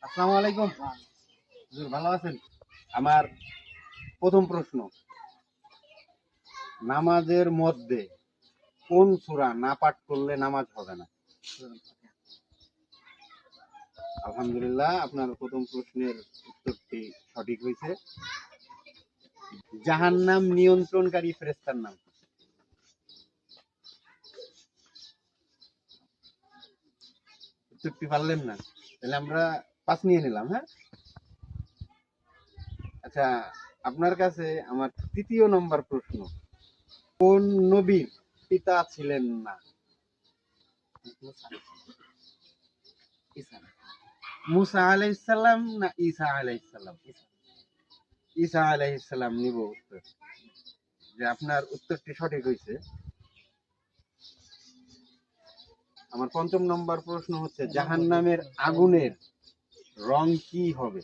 আসসালামু আলাইকুম। হুজুর ভালো আছেন? আমার প্রথম প্রশ্ন, নামাজের মধ্যে কোন সূরা না পাঠ করলে নামাজ হবে না? আলহামদুলিল্লাহ, আপনার প্রথম প্রশ্নের উত্তরটি সঠিক হয়েছে। জাহান্নাম নিয়ন্ত্রণকারী ফেরেশতার নাম কি? উত্তরটি পারলেন না, তাহলে আমরা পাস নিয়ে নিলাম। হ্যাঁ, আচ্ছা, আপনার কাছে আমার তৃতীয় নম্বর প্রশ্ন, কোন নবীর পিতা ছিলেন না? মুসা আলাইহিস সালাম না ঈসা আলাইহিস সালাম? ঈসা আলাইহিস সালাম নিব উত্তর। যে আপনার উত্তরটি সঠিক হয়েছে। আমার পঞ্চম নম্বর প্রশ্ন হচ্ছে, জাহান্নামের আগুনের রং কি হবে?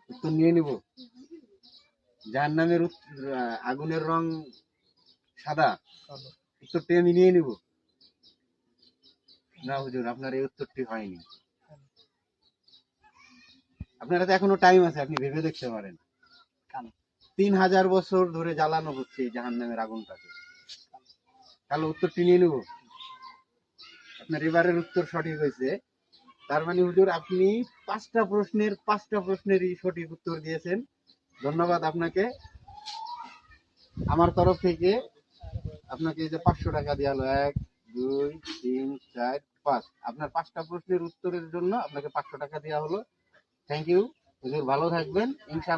উত্তর নিয়ে নিব। জাহান্নামের আগুনের রং সাদা, উত্তরটি আমি নিয়ে নিব। না হুজুর, আপনার এই উত্তরটি হয়নি। আপনার হাতে এখনো টাইম আছে, আপনি ভেবে দেখতে পারেন। 3000 বছর ধরে জ্বালানো হচ্ছে এই জাহান্নামের আগুনটাকে। তাহলে উত্তরটি নিয়ে নিব। আপনার এবারের উত্তর সঠিক হয়েছে। তার মানে হুজুর, আপনি 5টা প্রশ্নের 5টা প্রশ্নেরই সঠিক উত্তর দিয়েছেন। ধন্যবাদ আপনাকে। আমার তরফ থেকে আপনাকে এই যে 500 টাকা দেওয়া হলো, 1 2 3 4 5, আপনার 5টা প্রশ্নের উত্তরের জন্য আপনাকে 500 টাকা দেওয়া হলো। থ্যাংক ইউ হুজুর, ভালো থাকবেন ইনশাআল্লাহ।